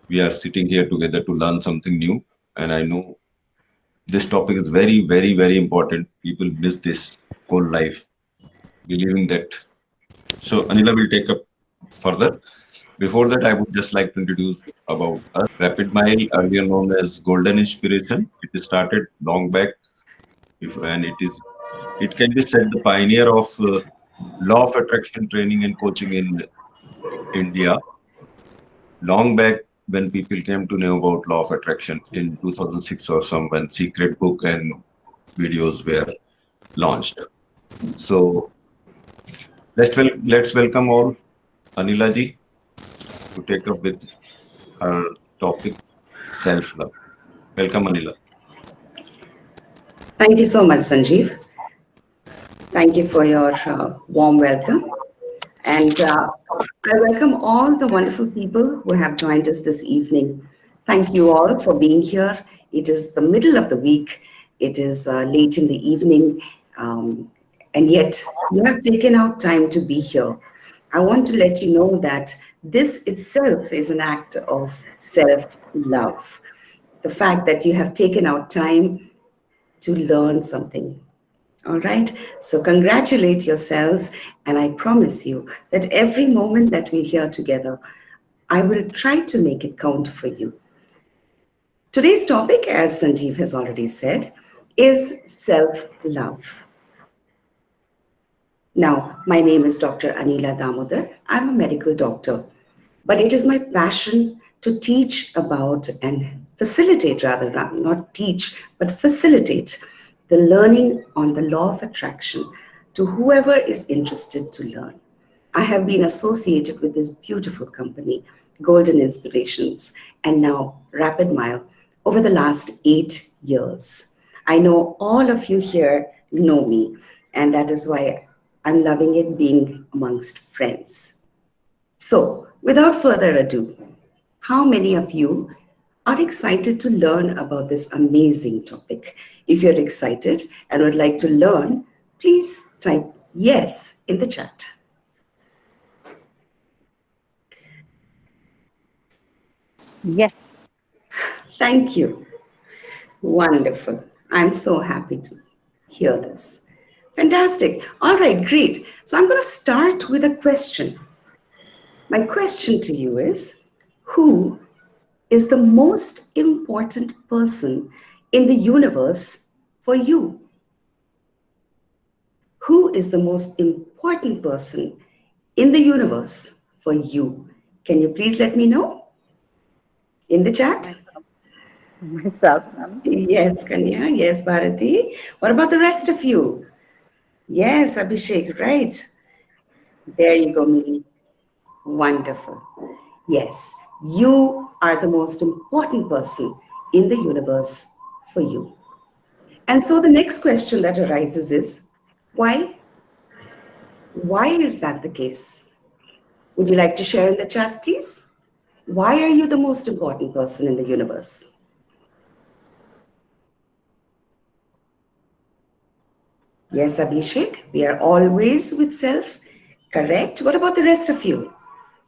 we are sitting here together to learn something new. And I know this topic is very, very, very important. People miss this whole life, believing that. So Anila will take up further. Before that, I would just like to introduce about us. Rapid Mile, earlier known as Golden Inspiration, it started long back, and it can be said the pioneer of law of attraction training and coaching in India. Long back when people came to know about law of attraction in 2006 or some when secret book and videos were launched. So let's welcome all Anila ji to take up with her topic self love. Welcome Anila. Thank you so much, Sanjeev. Thank you for your warm welcome. And I welcome all the wonderful people who have joined us this evening. Thank you all for being here. It is the middle of the week, it is late in the evening, and yet you have taken out time to be here. I want to let you know that this itself is an act of self love. The fact that you have taken out time to learn something. All right. So congratulate yourselves. And I promise you that every moment that we're here together, I will try to make it count for you. Today's topic, as Sanjeev has already said, is self love. Now, my name is Dr. Anila Damodhar. I'm a medical doctor, but it is my passion to teach about and facilitate, rather, not teach, but facilitate the learning on the law of attraction to whoever is interested to learn. I have been associated with this beautiful company, Golden Inspirations, and now Rapid Mile over the last 8 years. I know all of you here know me, and that is why I'm loving it being amongst friends. So, without further ado, how many of you are excited to learn about this amazing topic? If you're excited and would like to learn, please type yes in the chat. Yes. Thank you. Wonderful. I'm so happy to hear this. Fantastic. All right, great. So I'm going to start with a question. My question to you is, who is the most important person in the universe for you? Who is the most important person in the universe for you? Can you please let me know in the chat? Myself, ma'am. Yes, Kanya. Yes, Bharati. What about the rest of you? Yes, Abhishek, right. There you go, Mimi. Wonderful. Yes, you are the most important person in the universe for you. And so the next question that arises is, why? Why is that the case? Would you like to share in the chat, please? Why are you the most important person in the universe? Yes, Abhishek, we are always with self. Correct. What about the rest of you?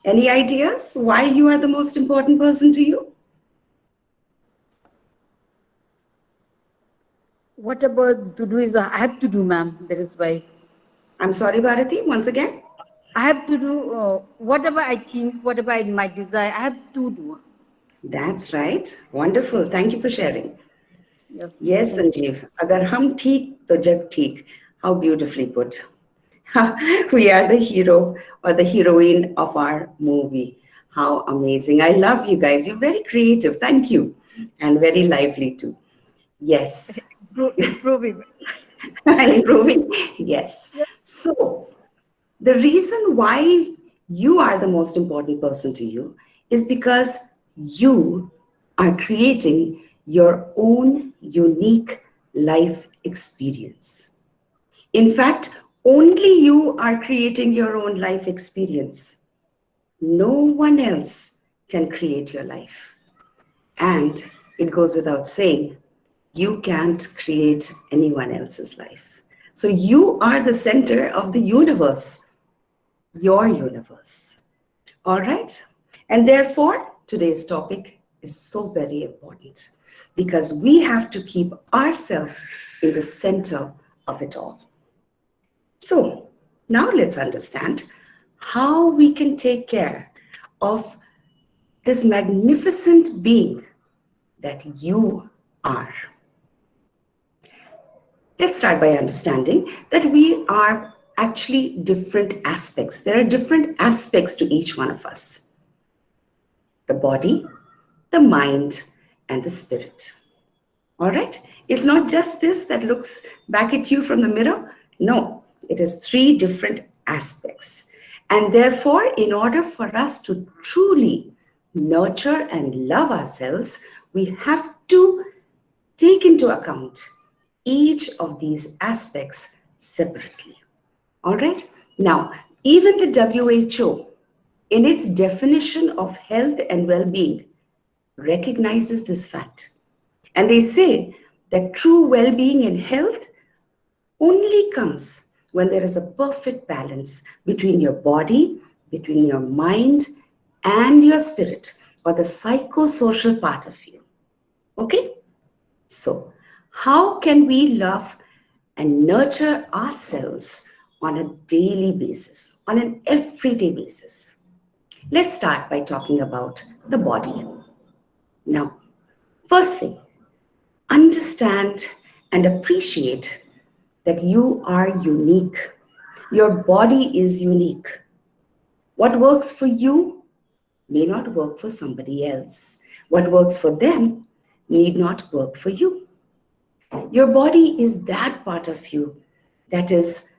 Any ideas why you are the most important person to you? What about to do is I have to do, ma'am. That is why I'm sorry, Bharati, once again. I have to do whatever I think, whatever I might desire. I have to do. That's right. Wonderful. Thank you for sharing. Yes, Yes, thank you. Sanjeev. Agar hum theek, to jag theek. How beautifully put. We are the hero or the heroine of our movie. How amazing. I love you guys. You're very creative. Thank you. And very lively too. Yes. Improving. Improving. Yes. So, the reason why you are the most important person to you is because you are creating your own unique life experience. In fact, only you are creating your own life experience. No one else can create your life. And it goes without saying, you can't create anyone else's life. So you are the center of the universe, your universe. All right? And therefore, today's topic is so very important because we have to keep ourselves in the center of it all. So, now let's understand how we can take care of this magnificent being that you are. Let's start by understanding that we are actually different aspects. There are different aspects to each one of us: the body, the mind, and the spirit. All right? It's not just this that looks back at you from the mirror. No, it is three different aspects. And therefore, in order for us to truly nurture and love ourselves, we have to take into account each of these aspects separately. All right? Now, even the WHO, in its definition of health and well being, recognizes this fact. And they say that true well being and health only comes when there is a perfect balance between your body, between your mind, and your spirit, or the psychosocial part of you. Okay? So, how can we love and nurture ourselves on a daily basis, on an everyday basis? Let's start by talking about the body. Now, first thing, understand and appreciate that you are unique. Your body is unique. What works for you may not work for somebody else. What works for them need not work for you. Your body is that part of you that is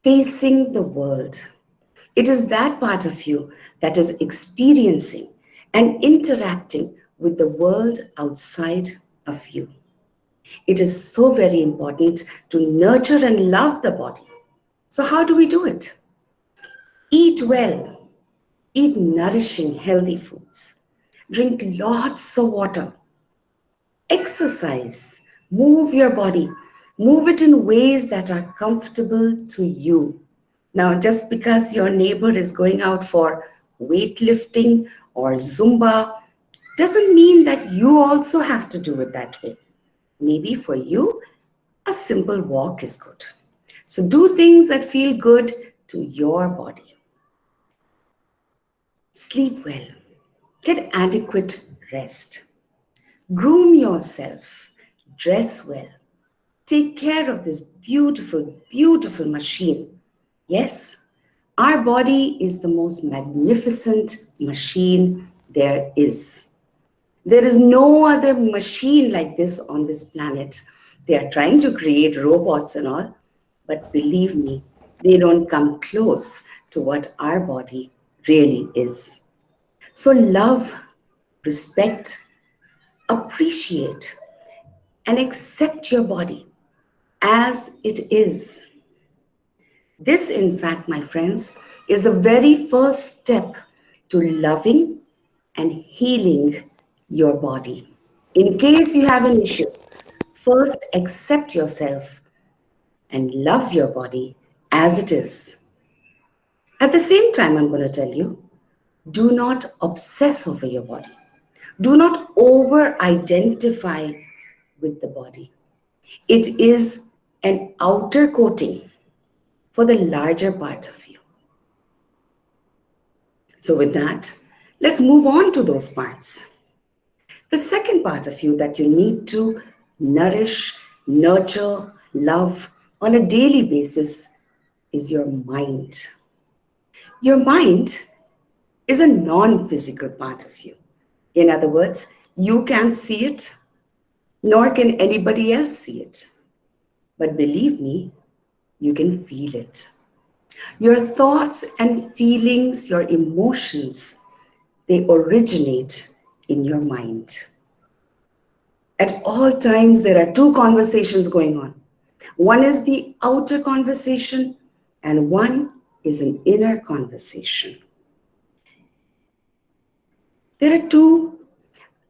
facing the world. It is that part of you that is experiencing and interacting with the world outside of you. It is so very important to nurture and love the body. So, how do we do it? Eat well, eat nourishing, healthy foods, drink lots of water, exercise, move your body, move it in ways that are comfortable to you. Now, just because your neighbor is going out for weightlifting or Zumba doesn't mean that you also have to do it that way. Maybe for you, a simple walk is good. So do things that feel good to your body. Sleep well. Get adequate rest. Groom yourself. Dress well. Take care of this beautiful, beautiful machine. Yes, our body is the most magnificent machine there is. There is no other machine like this on this planet. They are trying to create robots and all, but believe me, they don't come close to what our body really is. So, love, respect, appreciate, and accept your body as it is. This, in fact, my friends, is the very first step to loving and healing your body. In case you have an issue, first accept yourself and love your body as it is. At the same time, I'm going to tell you, do not obsess over your body. Do not over identify with the body. It is an outer coating for the larger part of you. So, with that, let's move on to those parts. The second part of you that you need to nourish, nurture, love on a daily basis is your mind. Your mind is a non physical part of you. In other words, you can't see it, nor can anybody else see it. But believe me, you can feel it. Your thoughts and feelings, your emotions, they originate in your mind. At all times, there are two conversations going on. One is the outer conversation, and one is an inner conversation. There are two.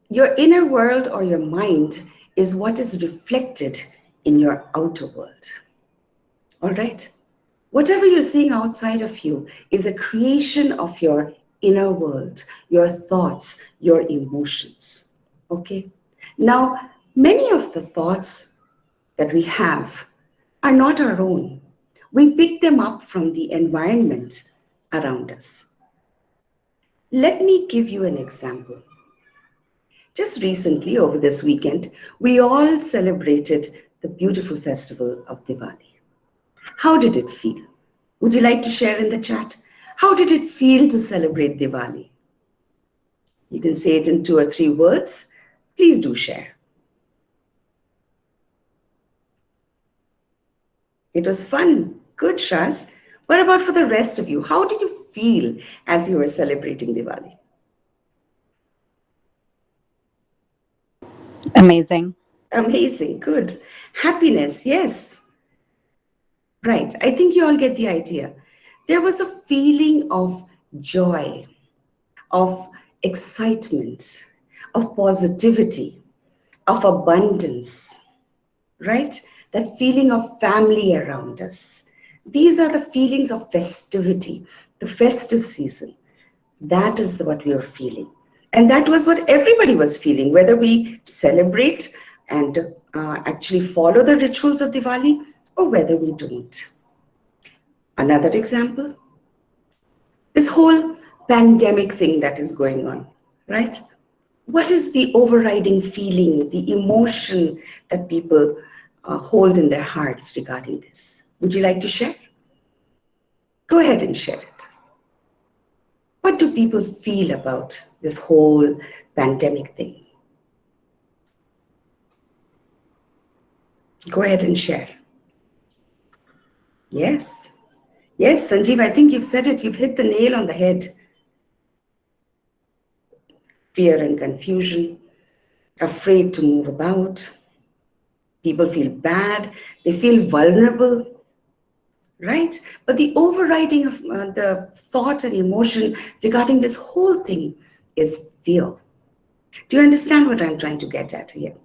Your inner world or your mind is what is reflected in your outer world. All right? Whatever you're seeing outside of you is a creation of your inner world, your thoughts, your emotions. Okay? Now, many of the thoughts that we have are not our own. We pick them up from the environment around us. Let me give you an example. Just recently, over this weekend, we all celebrated the beautiful festival of Diwali. How did it feel? Would you like to share in the chat? How did it feel to celebrate Diwali? You can say it in 2 or 3 words. Please do share. It was fun. Good, Shaz. What about for the rest of you? How did you feel as you were celebrating Diwali? Amazing. Amazing. Good. Happiness. Yes. Right. I think you all get the idea. There was a feeling of joy, of excitement, of positivity, of abundance, right? That feeling of family around us. These are the feelings of festivity, the festive season. That is what we were feeling. And that was what everybody was feeling, whether we celebrate and actually follow the rituals of Diwali or whether we don't. Another example, this whole pandemic thing that is going on, right? What is the overriding feeling, the emotion that people hold in their hearts regarding this? Would you like to share? Go ahead and share it. What do people feel about this whole pandemic thing? Go ahead and share. Yes. Yes, Sanjeev, I think you've said it. You've hit the nail on the head. Fear and confusion, afraid to move about. People feel bad. They feel vulnerable, right? But the overriding of the thought and emotion regarding this whole thing is fear. Do you understand what I'm trying to get at here?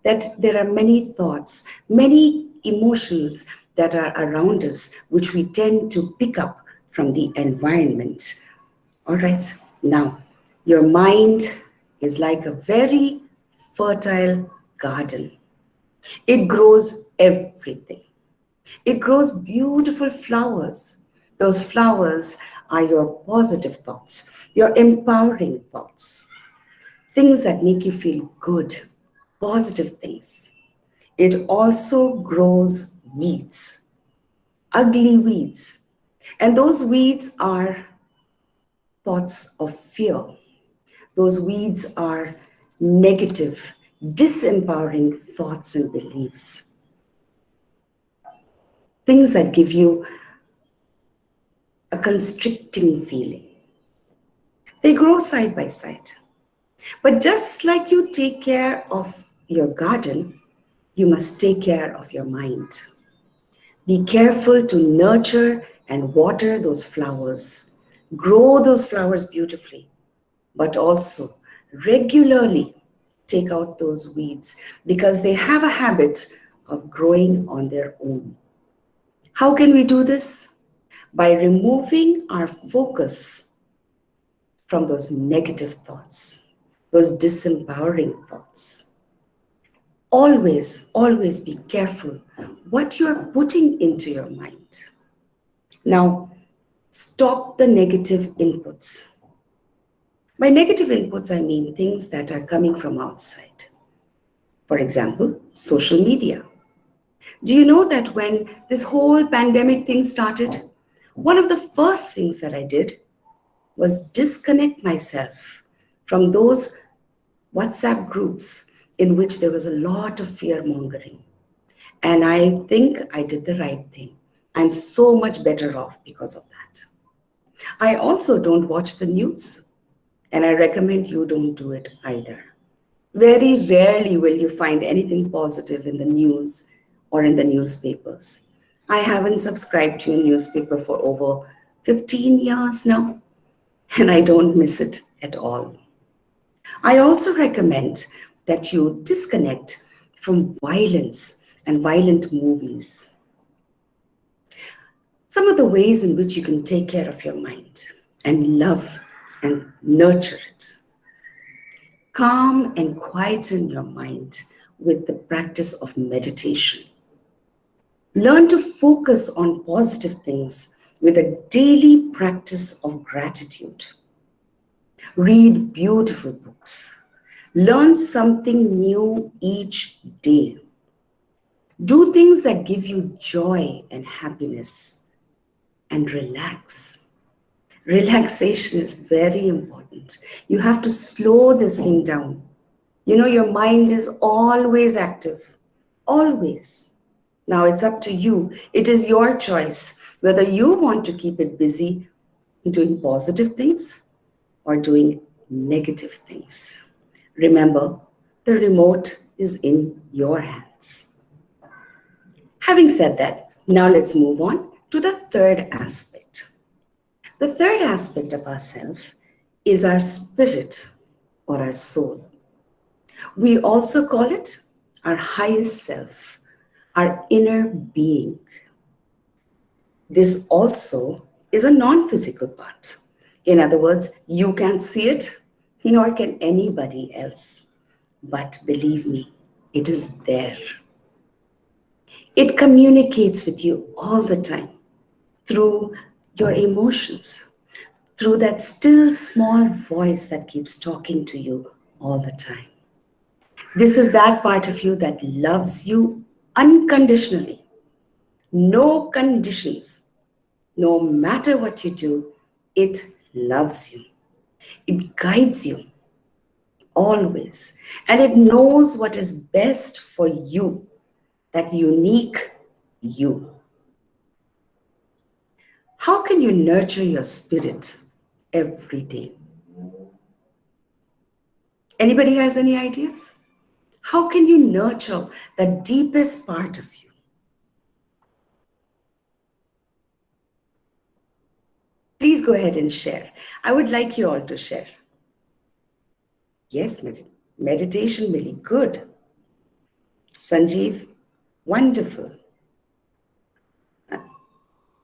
That there are many thoughts, many emotions that are around us, which we tend to pick up from the environment. All right, now, your mind is like a very fertile garden. It grows everything. It grows beautiful flowers. Those flowers are your positive thoughts, your empowering thoughts, things that make you feel good, positive things. It also grows weeds, ugly weeds. And those weeds are thoughts of fear. Those weeds are negative, disempowering thoughts and beliefs. Things that give you a constricting feeling. They grow side by side. But just like you take care of your garden, you must take care of your mind. Be careful to nurture and water those flowers. Grow those flowers beautifully, but also regularly take out those weeds because they have a habit of growing on their own. How can we do this? By removing our focus from those negative thoughts, those disempowering thoughts. Always, always be careful what you're putting into your mind. Now, stop the negative inputs. By negative inputs, I mean things that are coming from outside. For example, social media. Do you know that when this whole pandemic thing started, one of the first things that I did was disconnect myself from those WhatsApp groups in which there was a lot of fear mongering. And I think I did the right thing. I'm so much better off because of that. I also don't watch the news, and I recommend you don't do it either. Very rarely will you find anything positive in the news or in the newspapers. I haven't subscribed to a newspaper for over 15 years now, and I don't miss it at all. I also recommend that you disconnect from violence and violent movies. Some of the ways in which you can take care of your mind and love and nurture it. Calm and quieten your mind with the practice of meditation. Learn to focus on positive things with a daily practice of gratitude. Read beautiful books. Learn something new each day. Do things that give you joy and happiness and relax. Relaxation is very important. You have to slow this thing down. You know, your mind is always active, always. Now it's up to you. It is your choice whether you want to keep it busy doing positive things or doing negative things. Remember, the remote is in your hands. Having said that, now let's move on to the third aspect. The third aspect of ourself is our spirit or our soul. We also call it our highest self, our inner being. This also is a non physical part. In other words, you can't see it, nor can anybody else. But believe me, it is there. It communicates with you all the time through your emotions, through that still small voice that keeps talking to you all the time. This is that part of you that loves you unconditionally. No conditions. No matter what you do, it loves you. It guides you always. And it knows what is best for you, that unique you. How can you nurture your spirit every day? Anybody has any ideas? How can you nurture the deepest part of you? Please go ahead and share. I would like you all to share. Yes, meditation, really good. Sanjeev, wonderful.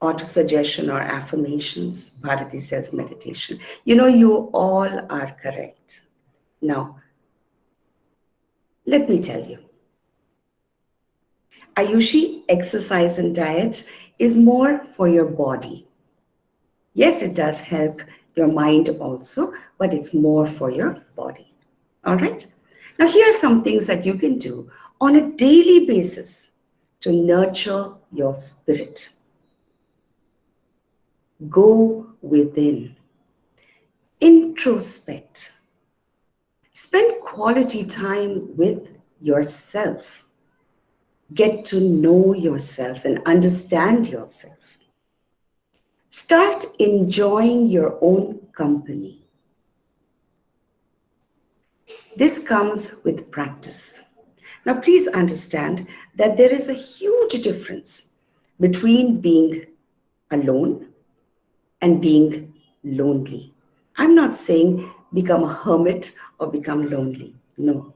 Auto suggestion or affirmations. Bharati says meditation. You know, you all are correct. Now, let me tell you. Ayushi, exercise and diet is more for your body. Yes, it does help your mind also, but it's more for your body. All right? Now, here are some things that you can do on a daily basis to nurture your spirit. Go within, introspect, spend quality time with yourself, get to know yourself and understand yourself. Start enjoying your own company. This comes with practice. Now, please understand that there is a huge difference between being alone and being lonely. I'm not saying become a hermit or become lonely. No.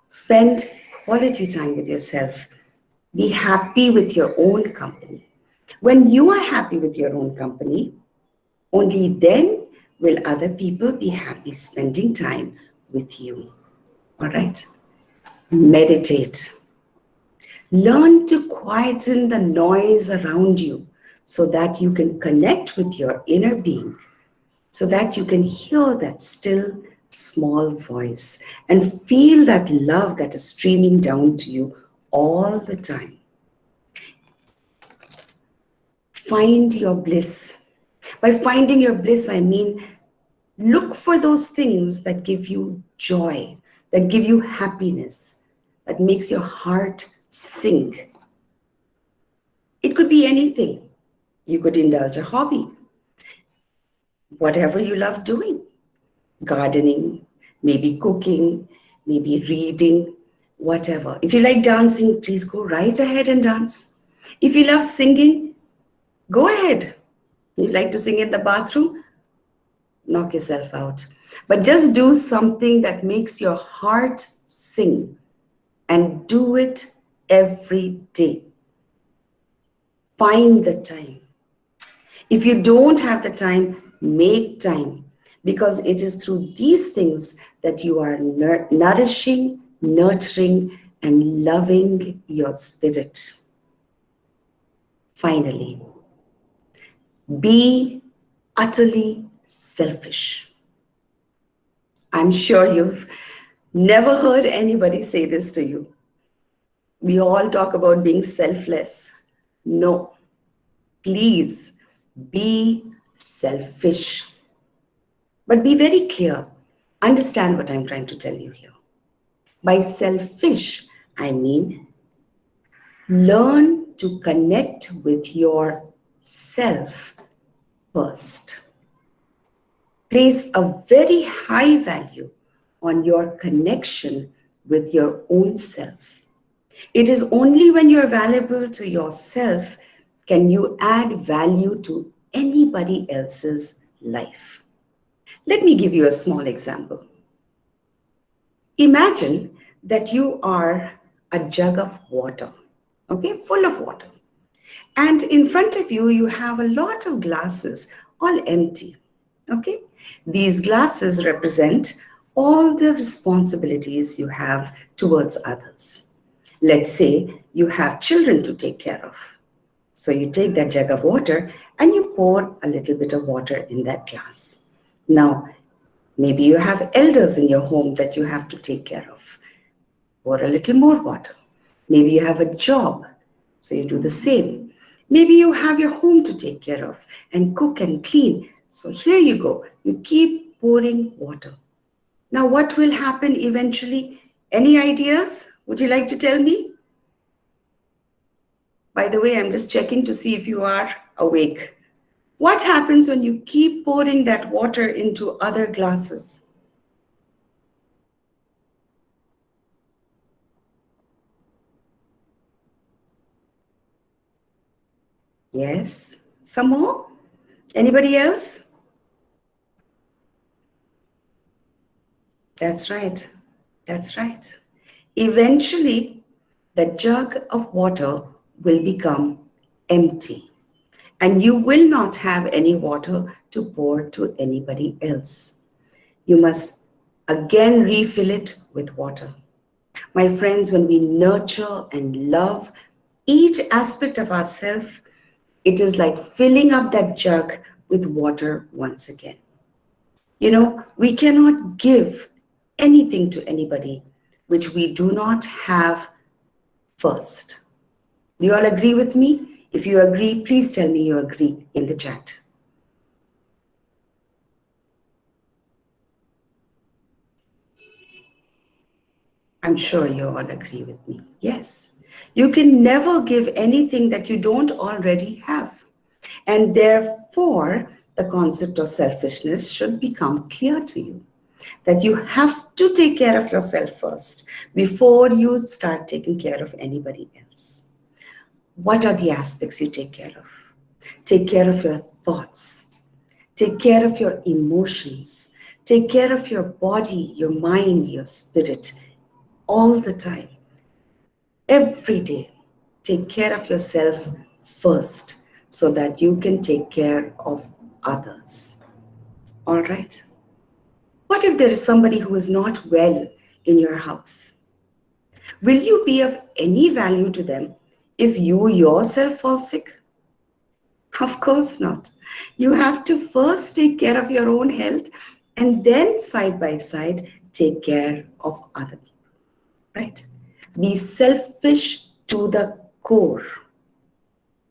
Spend quality time with yourself. Be happy with your own company. When you are happy with your own company, only then will other people be happy spending time with you. All right? Meditate. Learn to quieten the noise around you so that you can connect with your inner being, so that you can hear that still small voice and feel that love that is streaming down to you all the time. Find your bliss. By finding your bliss, I mean look for those things that give you joy, that give you happiness, that makes your heart sing. It could be anything. You could indulge a hobby, whatever you love doing. Gardening, maybe cooking, maybe reading, whatever. If you like dancing, please go right ahead and dance. If you love singing, go ahead. You like to sing in the bathroom? Knock yourself out. But just do something that makes your heart sing and do it every day. Find the time. If you don't have the time, make time. because it is through these things that you are nourishing, nurturing, and loving your spirit. Finally, be utterly selfish. I'm sure you've never heard anybody say this to you. We all talk about being selfless. No, please be selfish. But be very clear. Understand what I'm trying to tell you here. By selfish, I mean learn to connect with yourself first. Place a very high value on your connection with your own self. It is only when you're valuable to yourself can you add value to anybody else's life. Let me give you a small example. Imagine that you are a jug of water, okay, full of water. And in front of you, you have a lot of glasses, all empty, okay? These glasses represent all the responsibilities you have towards others. Let's say you have children to take care of. So you take that jug of water and you pour a little bit of water in that glass. Now, maybe you have elders in your home that you have to take care of. Pour a little more water. Maybe you have a job, so you do the same. Maybe you have your home to take care of and cook and clean. So here you go. You keep pouring water. Now, what will happen eventually? Any ideas? Would you like to tell me? By the way, I'm just checking to see if you are awake. What happens when you keep pouring that water into other glasses? Yes? Some more? Anybody else? That's right. That's right. Eventually, the jug of water will become empty, and you will not have any water to pour to anybody else. You must again refill it with water. My friends, when we nurture and love each aspect of ourselves, it is like filling up that jug with water once again. You know, we cannot give anything to anybody which we do not have first. Do you all agree with me? If you agree, please tell me you agree in the chat. I'm sure you all agree with me. Yes. You can never give anything that you don't already have. And therefore, the concept of selfishness should become clear to you. That you have to take care of yourself first before you start taking care of anybody else. What are the aspects you take care of? Take care of your thoughts. Take care of your emotions. Take care of your body, your mind, your spirit, all the time. Every day, take care of yourself first so that you can take care of others. All right? What if there is somebody who is not well in your house? Will you be of any value to them if you yourself fall sick? Of course not. You have to first take care of your own health and then side by side take care of other people, right? Be selfish to the core.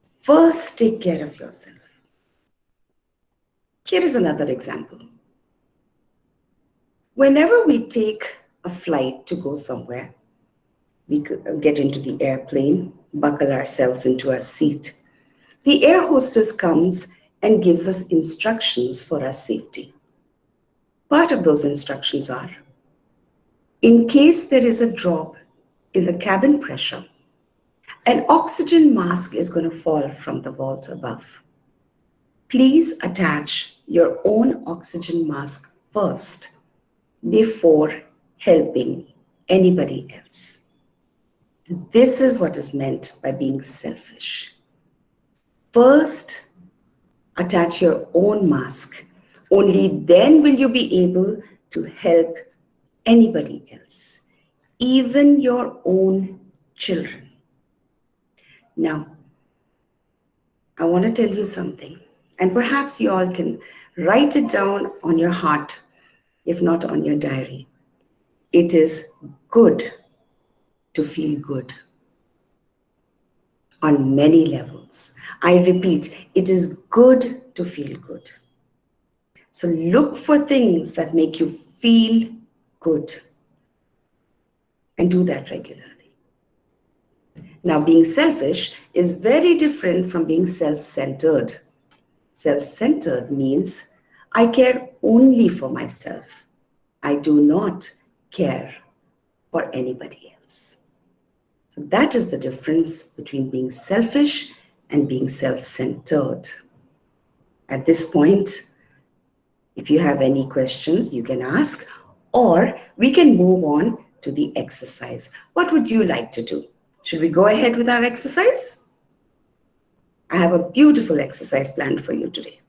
First take care of yourself. Here is another example. Whenever we take a flight to go somewhere, we get into the airplane, buckle ourselves into our seat. The air hostess comes and gives us instructions for our safety. Part of those instructions are, in case there is a drop in the cabin pressure, an oxygen mask is going to fall from the vault above. Please attach your own oxygen mask first before helping anybody else. This is what is meant by being selfish. First, attach your own mask Only then will you be able to help anybody else, even your own children. Now, I want to tell you something, and perhaps you all can write it down on your heart, if not on your diary. It is good to feel good on many levels. I repeat, it is good to feel good. So look for things that make you feel good and do that regularly. Now, being selfish is very different from being self centered. Self centered means I care only for myself, I do not care for anybody else. So, that is the difference between being selfish and being self centered. At this point, if you have any questions, you can ask, or we can move on to the exercise. What would you like to do? Should we go ahead with our exercise? I have a beautiful exercise planned for you today.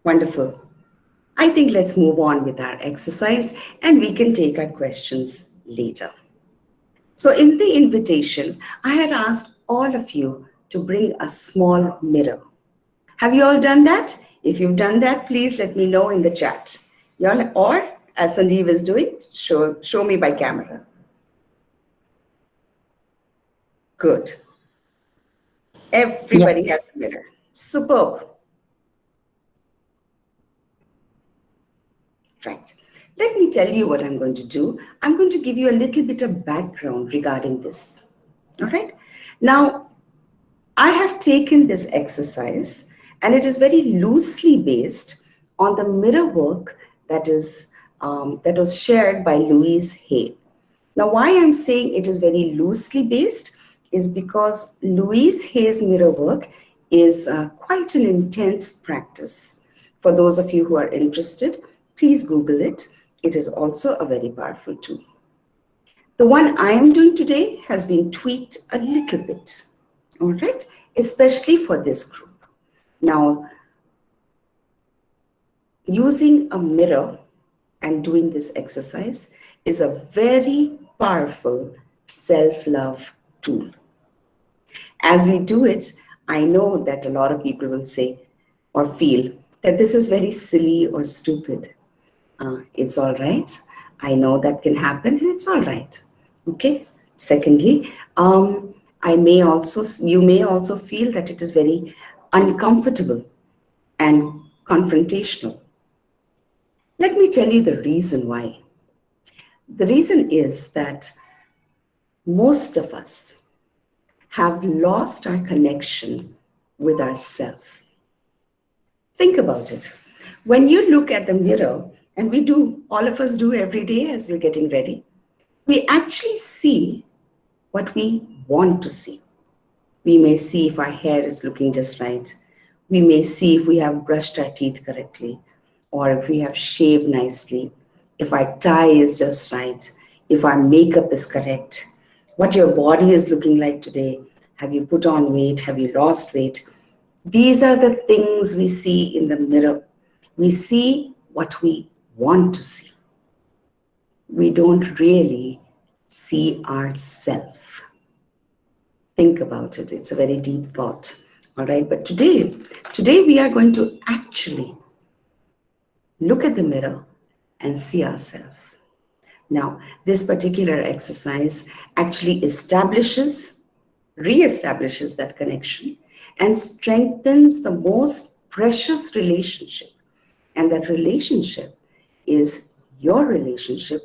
Wonderful. I think let's move on with our exercise and we can take our questions later. So, in the invitation, I had asked all of you to bring a small mirror. Have you all done that? If you've done that, please let me know in the chat. Y'all, or as Sanjeev is doing, show me by camera. Good. Everybody Yes. has a mirror. Superb. Right. Let me tell you what I'm going to do. I'm going to give you a little bit of background regarding this. All right. Now, I have taken this exercise and it is very loosely based on the mirror work that was shared by Louise Hay. Now, why I'm saying it is very loosely based is because Louise Hay's mirror work is quite an intense practice. For those of you who are interested, please Google it. It is also a very powerful tool. The one I am doing today has been tweaked a little bit, all right, especially for this group. Now, using a mirror and doing this exercise is a very powerful self-love tool. As we do it, I know that a lot of people will say or feel that this is very silly or stupid. It's all right. I know that can happen and it's all right. Okay. Secondly, you may also feel that it is very uncomfortable and confrontational. Let me tell you the reason why. The reason is that most of us have lost our connection with ourself. Think about it. When you look at the mirror, and all of us do every day as we're getting ready, we actually see what we want to see. We may see if our hair is looking just right. We may see if we have brushed our teeth correctly, or if we have shaved nicely, if our tie is just right, if our makeup is correct, what your body is looking like today. Have you put on weight? Have you lost weight? These are the things we see in the mirror. We see what we want to see. We don't really see ourselves. Think about it. It's a very deep thought. All right. But today we are going to actually look at the mirror and see ourselves. Now, this particular exercise actually reestablishes that connection and strengthens the most precious relationship. And that relationship is your relationship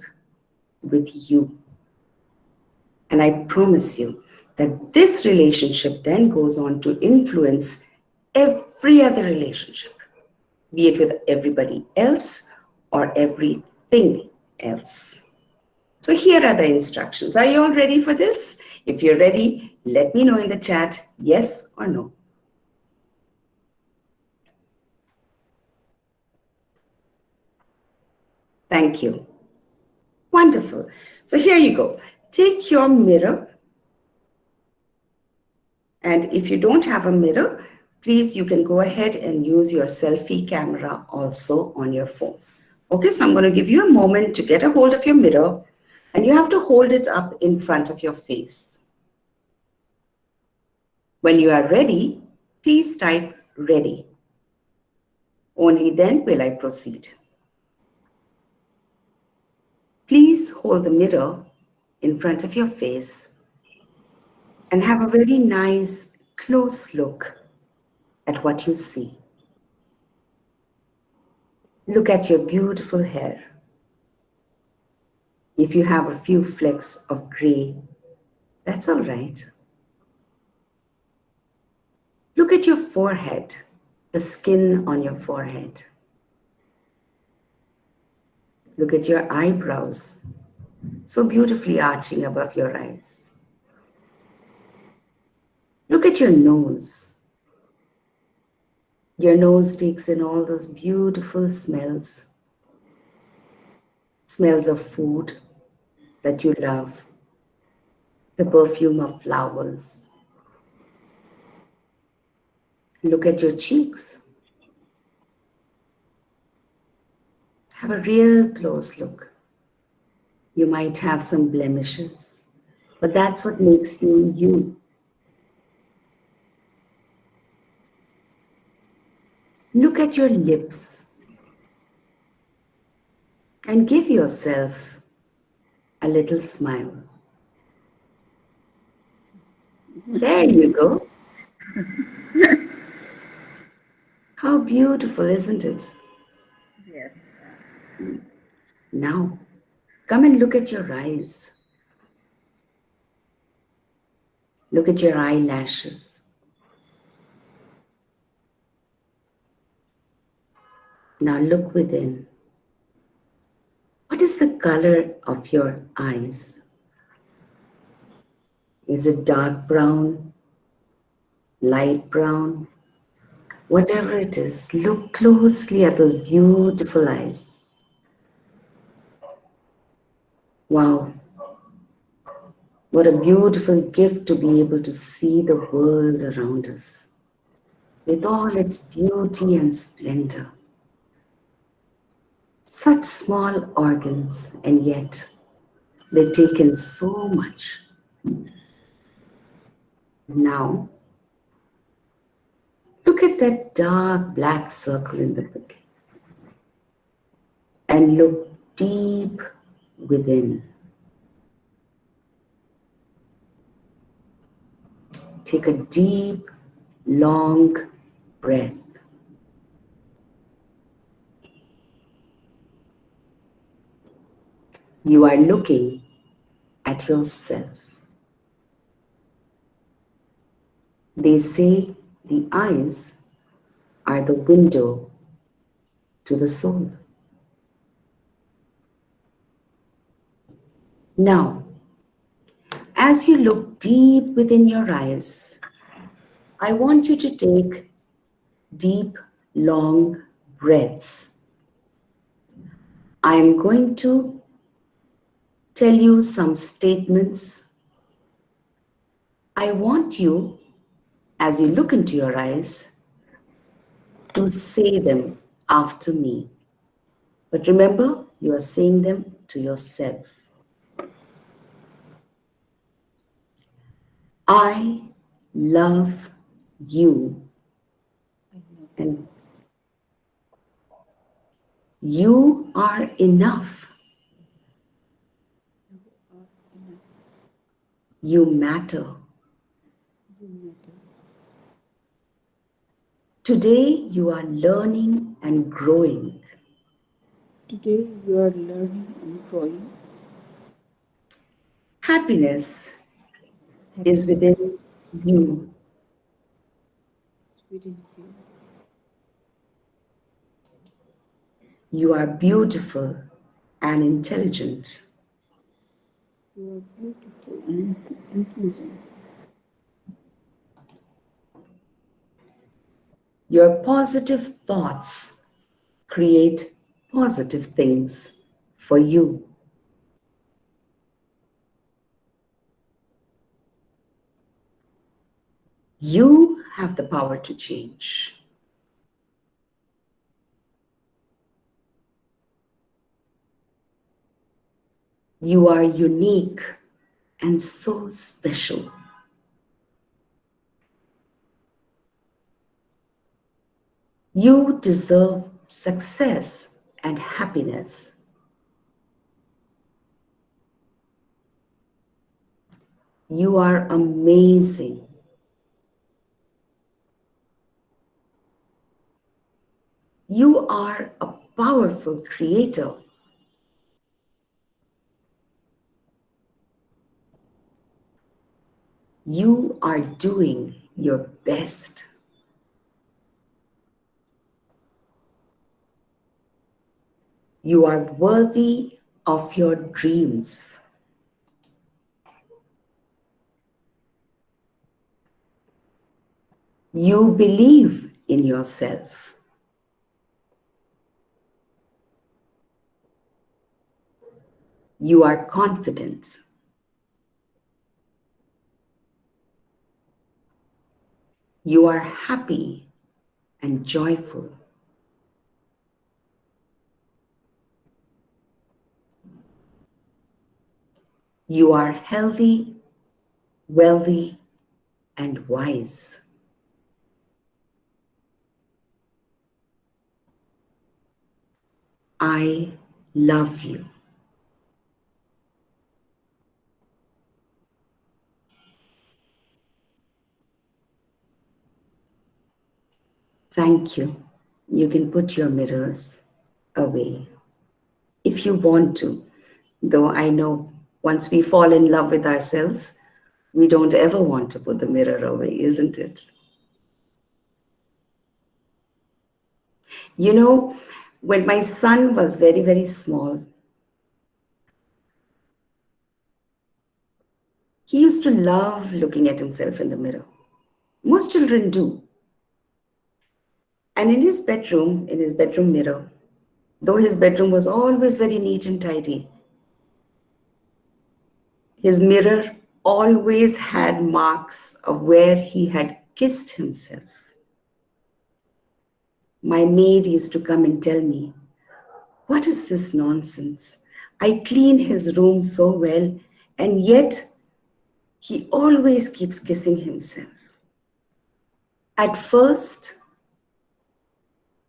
with you. And I promise you that this relationship then goes on to influence every other relationship, be it with everybody else or everything else. So here are the instructions. Are you all ready for this? If you're ready, let me know in the chat, yes or no. Thank you. Wonderful. So here you go. Take your mirror And if you don't have a mirror, please, you can go ahead and use your selfie camera also on your phone. Okay, so I'm going to give you a moment to get a hold of your mirror, and you have to hold it up in front of your face. When you are ready, please type ready. Only then will I proceed. Please hold the mirror in front of your face and have a very nice close look at what you see. Look at your beautiful hair. If you have a few flecks of gray, that's all right. Look at your forehead, the skin on your forehead. Look at your eyebrows, so beautifully arching above your eyes. Look at your nose. Your nose takes in all those beautiful smells, smells of food that you love, the perfume of flowers. Look at your cheeks. Have a real close look. You might have some blemishes, but that's what makes you you. Look at your lips and give yourself a little smile. There you go. How beautiful, isn't it? Yes. Now, come and look at your eyes. Look at your eyelashes. Now look within. What is the color of your eyes? Is it dark brown, light brown? Whatever it is, look closely at those beautiful eyes. Wow, what a beautiful gift to be able to see the world around us with all its beauty and splendor. Such small organs, and yet they take in so much. Now, look at that dark black circle in the middle and look deep within. Take a deep, long breath. You are looking at yourself. They say the eyes are the window to the soul. Now, as you look deep within your eyes, I want you to take deep, long breaths. I am going to tell you some statements. I want you, as you look into your eyes, to say them after me. But remember, you are saying them to yourself. I love you, and you are enough. You matter. Today you are learning and growing. Today you are learning and growing. Happiness is within you. Within you. You are beautiful and intelligent. You are beautiful and intelligent. Your positive thoughts create positive things for you. You have the power to change. You are unique and so special. You deserve success and happiness. You are amazing. You are a powerful creator. You are doing your best. You are worthy of your dreams. You believe in yourself. You are confident. You are happy and joyful. You are healthy, wealthy, and wise. I love you. Thank you. You can put your mirrors away if you want to, though I know once we fall in love with ourselves, we don't ever want to put the mirror away, isn't it? You know, when my son was very, very small, he used to love looking at himself in the mirror. Most children do. And in his bedroom mirror, though his bedroom was always very neat and tidy, his mirror always had marks of where he had kissed himself. My maid used to come and tell me, "What is this nonsense? I clean his room so well, and yet he always keeps kissing himself." At first,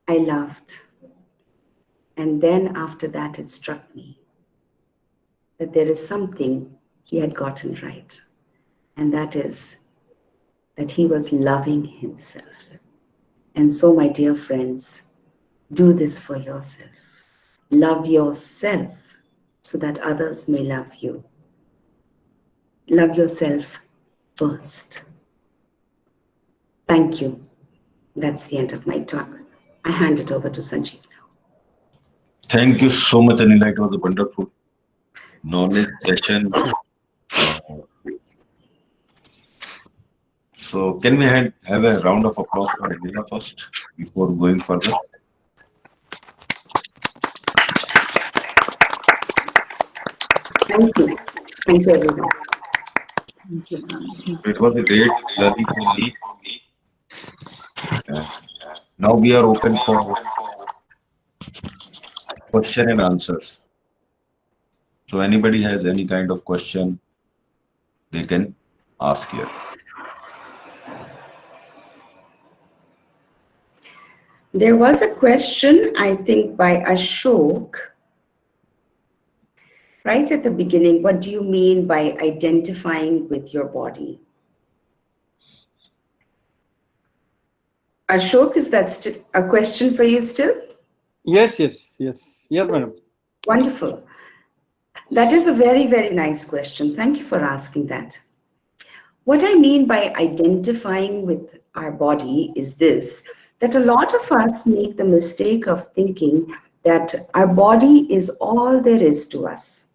I laughed. And then after that, it struck me that there is something he had gotten right. And that is that he was loving himself. And so, my dear friends, do this for yourself. Love yourself so that others may love you. Love yourself first. Thank you. That's the end of my talk. I hand it over to Sanjeev now. Thank you so much, Anila. It was a wonderful knowledge session. Uh, so, can we have a round of applause for Anila first before going further? Thank you. Thank you, everyone. Thank you, ma'am. It was a great learning for me. Uh, Now we are open for question and answers. So, anybody has any kind of question, they can ask here. There was a question, I think, by Ashok right at the beginning. What do you mean by identifying with your body? Ashok, is that a question for you still? Yes, madam. Wonderful. That is a very, very nice question. Thank you for asking that. What I mean by identifying with our body is this, that a lot of us make the mistake of thinking that our body is all there is to us.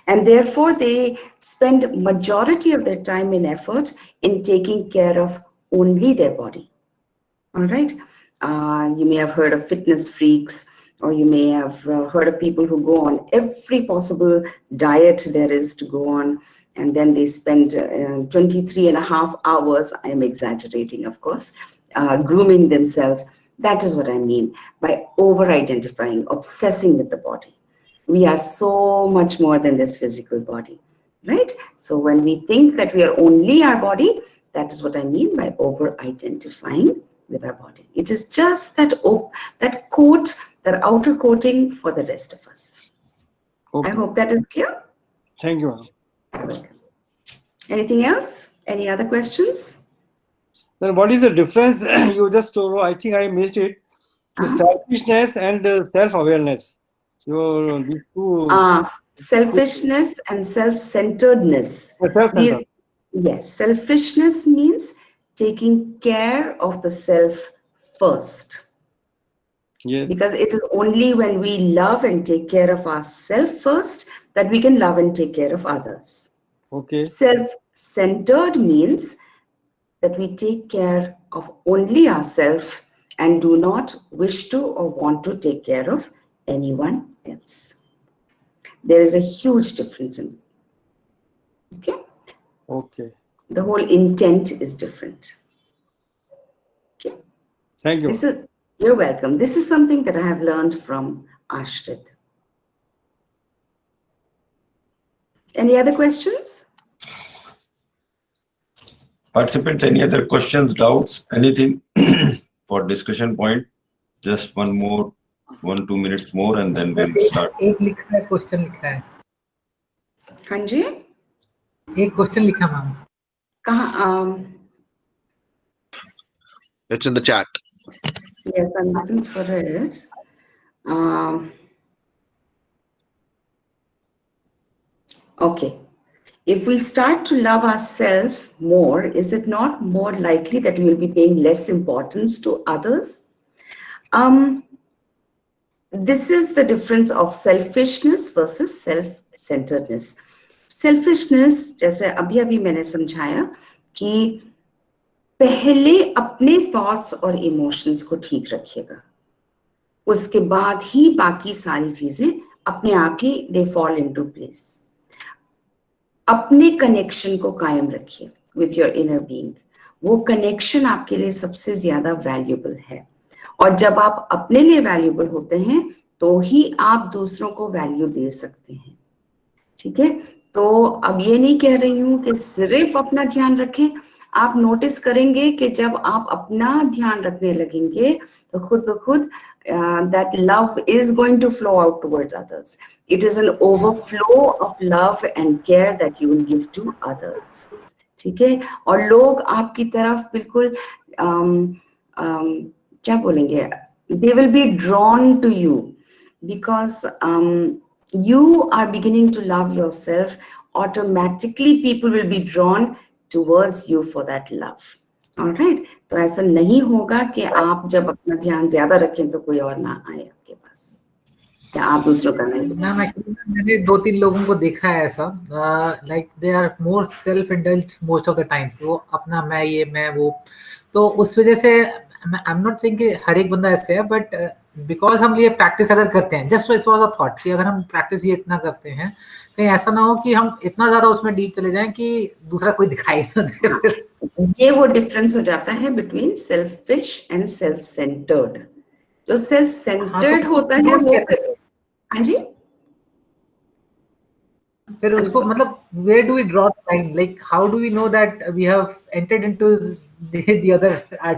And therefore, they spend majority of their time and effort in taking care of only their body. All right. You may have heard of fitness freaks, or you may have heard of people who go on every possible diet there is to go on, and then they spend 23 and a half hours, I am exaggerating, of course, grooming themselves. That is what I mean by over-identifying, obsessing with the body. We are so much more than this physical body, right? So when we think that we are only our body, that is what I mean by over-identifying with our body. It is just that coat, that outer coating for the rest of us. Okay. I hope that is clear. Thank you, madam. You're welcome. Anything else? Any other questions? Then what is the difference? You just told, I think I missed it. The selfishness and self-awareness. These two. Selfishness and self-centeredness. Self-centered. Yes, selfishness means taking care of the self first. Yes. Because it is only when we love and take care of ourselves first that we can love and take care of others. Okay. Self-centered means that we take care of only ourselves and do not wish to or want to take care of anyone else. There is a huge difference in, okay? Okay. The whole intent is different. Okay. Thank you. You're welcome. This is something that I have learned from Ashrit. Any other questions? Participants, any other questions, doubts, anything for discussion point? Just 1-2 minutes more and then we'll start. एक लिखा है, question लिखा है. हाँ जी. एक question लिखा ma'am. कहाँ? It's in the chat. Yes, I'm looking for it. Okay. If we start to love ourselves more, is it not more likely that we will be paying less importance to others? This is the difference of selfishness versus self-centeredness. Selfishness, जैसे अभी मैंने समझाया कि पहले अपने thoughts और emotions को ठीक रखिएगा, उसके बाद ही बाकी सारी चीजें अपने आप ही दे फॉल इनटू प्लेस. अपने कनेक्शन को कायम रखिए विथ योर इनर बीइंग. वो कनेक्शन आपके लिए सबसे ज्यादा वैल्यूएबल है, और जब आप अपने लिए वैल्यूएबल होते हैं तो ही आप दूसरों को वैल्यू दे सकते हैं. ठीक है, तो अब ये नहीं कह रही हूं कि सिर्फ अपना ध्यान रखें. आप नोटिस करेंगे कि जब आप अपना ध्यान रखने लगेंगे तो खुद ब खुद that love is going to flow out towards others. It is an overflow of love and care that you will give to others. ठीक है, और लोग आपकी तरफ बिल्कुल क्या बोलेंगे, they will be drawn to you because you are beginning to love yourself. Automatically people will be drawn towards you for that love. All right, तो ऐसा नहीं होगा कि आप जब अपना ध्यान ज्यादा रखें तो कोई और ना आए आपके पास, या आप दूसरों का नहीं. मैम एक्चुअली मैंने 2-3 लोगों को देखा है ऐसा, like they are more self indulge most of the times. वो अपना मैं, ये मैं वो, तो उस वजह से आई एम नॉट सेइंग कि हर एक बंदा ऐसे है, बट बिकॉज हम ये प्रैक्टिस अगर करते हैं, just it was a thought कि अगर हम प्रैक्टिस ये इतना करते हैं, कहीं ऐसा ना हो कि हम इतना ज्यादा उसमें डीप चले जाएं कि दूसरा कोई दिखाई ना दे. ये वो डिफरेंस हो जाता है between selfish and self centred. जो सेल्फ सेंटर्ड होता है वो, हाँ जी, फिर उसको मतलब where do we draw the line, like how do we know that we have entered into the other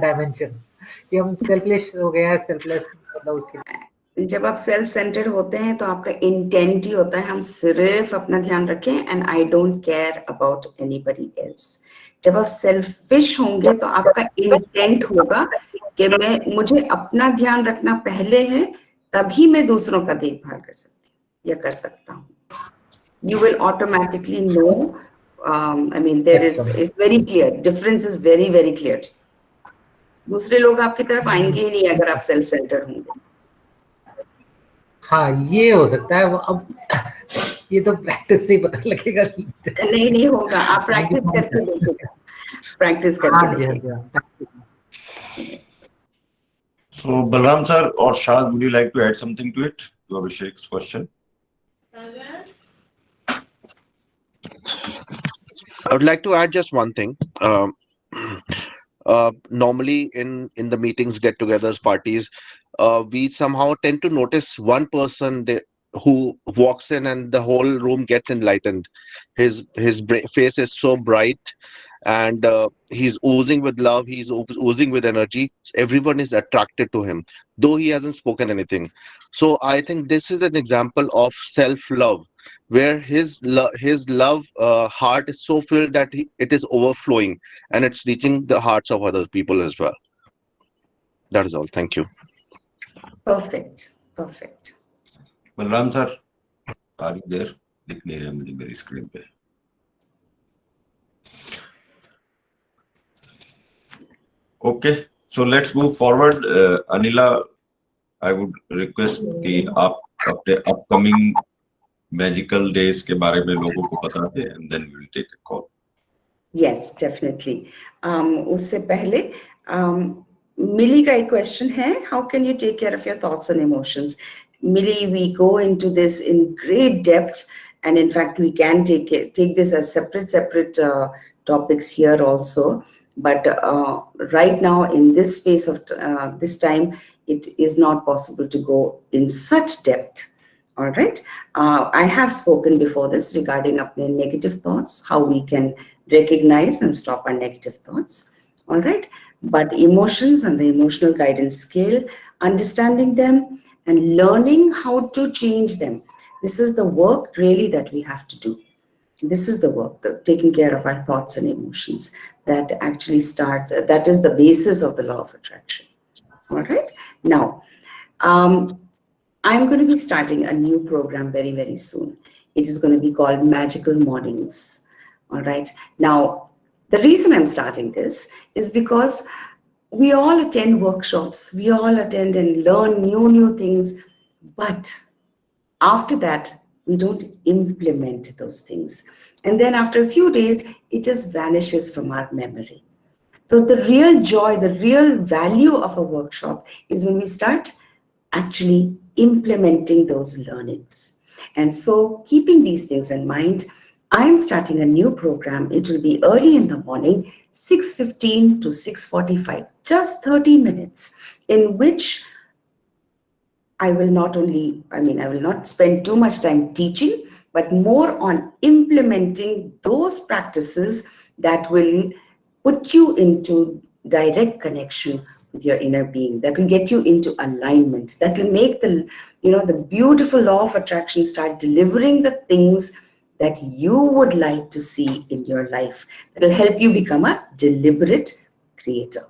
dimension कि हम selfish हो गए हैं, selfless, मतलब उसके. जब आप सेल्फ सेंटर्ड होते हैं तो आपका इंटेंट ही होता है हम सिर्फ अपना ध्यान रखें and I don't care about anybody else. जब आप सेल्फिश होंगे तो आपका इंटेंट होगा कि मुझे अपना ध्यान रखना पहले है, तभी मैं दूसरों का देखभाल कर सकती हूँ या कर सकता हूँ. You will automatically know. I mean, it's very clear. Difference is very, very clear. दूसरे लोग आपकी तरफ आएंगे ही नहीं अगर आप सेल्फ सेंटर्ड होंगे. हाँ, ये हो सकता है. अब ये तो प्रैक्टिस से ही पता लगेगा. नहीं होगा, आप प्रैक्टिस करके देखिएगा, प्रैक्टिस करके देखिएगा. So Balram sir or Shaz, would you like to add something to it, to Abhishek's question? I would like to add just one thing. Normally, in the meetings, get-togethers, parties, we somehow tend to notice one person who walks in and the whole room gets enlightened. His face is so bright, and he's oozing with love. He's oozing with energy. Everyone is attracted to him, though he hasn't spoken anything. So I think this is an example of self-love, where his love heart is so filled that it is overflowing, and it's reaching the hearts of other people as well. That is all. Thank you. Perfect. Perfect. Balram sir, are you there? दिख नहीं रहा मुझे मेरी screen पे. Okay, so let's move forward. Anila, I would request कि आप अपने upcoming magical days के बारे में लोगों को बता दें, and then we will take a call. Yes, definitely. उससे पहले मिली का एक क्वेश्चन है, how can you take care of your thoughts and emotions? Millie, we go into this in great depth, and in fact, we can take this as separate topics here also. But right now, in this space of this time, it is not possible to go in such depth. All right. I have spoken before this regarding apne negative thoughts, how we can recognize and stop our negative thoughts. All right. But emotions and the emotional guidance scale, understanding them and learning how to change them. This is the work really that we have to do. This is the work, taking care of our thoughts and emotions that actually that is the basis of the law of attraction. All right. Now, I'm going to be starting a new program very, very soon. It is going to be called Magical Mornings. All right. Now, the reason I'm starting this is because we all attend workshops. We all attend and learn new things. But after that, we don't implement those things. And then after a few days, it just vanishes from our memory. So the real joy, the real value of a workshop is when we start actually implementing those learnings. And so keeping these things in mind, I am starting a new program. It will be early in the morning, 6:15 to 6:45, just 30 minutes, in which I will not spend too much time teaching, but more on implementing those practices that will put you into direct connection with your inner being, that will get you into alignment, that will make the beautiful law of attraction start delivering the things that you would like to see in your life, that will help you become a deliberate creator.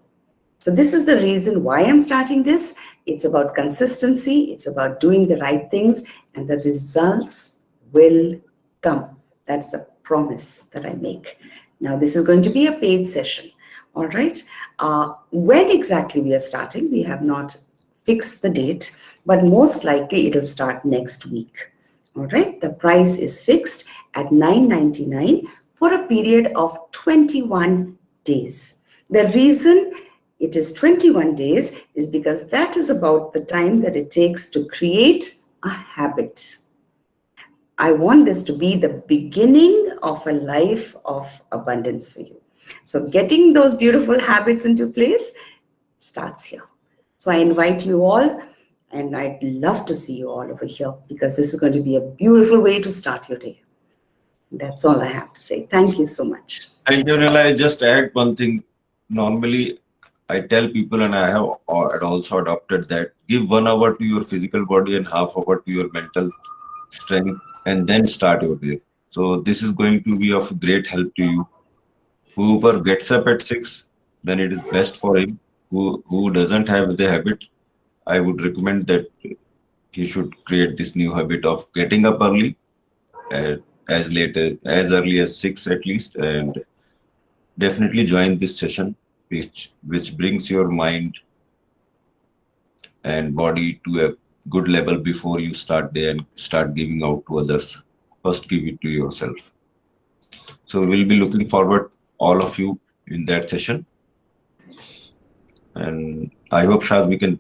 So this is the reason why I'm starting this. It's about consistency, it's about doing the right things, and the results will come. That's a promise that I make. Now, this is going to be a paid session. All right. When exactly we are starting, we have not fixed the date, but most likely it'll start next week. All right. The price is fixed at $9.99 for a period of 21 days. The reason it is 21 days is because that is about the time that it takes to create a habit. I want this to be the beginning of a life of abundance for you. So getting those beautiful habits into place starts here. So I invite you all, and I'd love to see you all over here, because this is going to be a beautiful way to start your day. That's all I have to say. Thank you so much. Thank you, Anila. I just add one thing. Normally, I tell people, and I have also adopted that, give 1 hour to your physical body and half hour to your mental strength, and then start your day. So this is going to be of great help to you. Whoever gets up at 6, then it is best for him. Who doesn't have the habit, I would recommend that he should create this new habit of getting up early, as early as 6 at least, and definitely join this session, which brings your mind and body to a good level before you start day and start giving out to others. First, give it to yourself. So we'll be looking forward all of you in that session, and I hope, Shaz, we can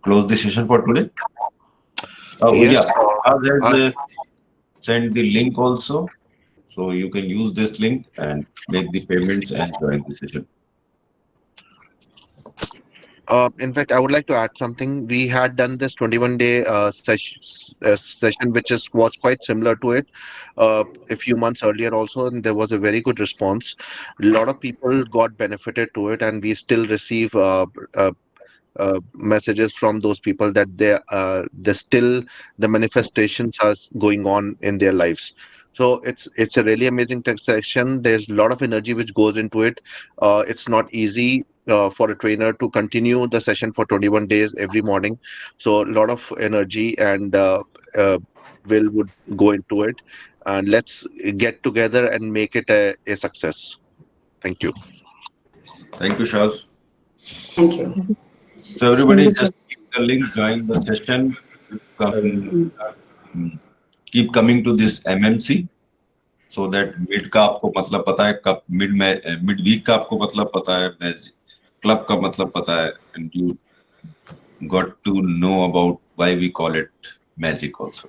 close the session for today. Oh Yes. yeah, Shaz has sent the link also. So you can use this link and make the payments and join the session. In fact, I would like to add something. We had done this 21-day session, which was quite similar to it a few months earlier also, and there was a very good response. A lot of people got benefited to it, and we still receive messages from those people that they still the manifestations are going on in their lives. So it's a really amazing tech section. There's a lot of energy which goes into it. It's not easy for a trainer to continue the session for 21 days every morning. So a lot of energy and will would go into it, and let's get together and make it a success. Thank you. Thank you, Shaz. Thank you. So everybody just keep the link, join the session, come, keep coming to this MMC so that mid का आपको मतलब पता है कब mid week का आपको मतलब पता है club का मतलब पता है and you got to know about why we call it magic also.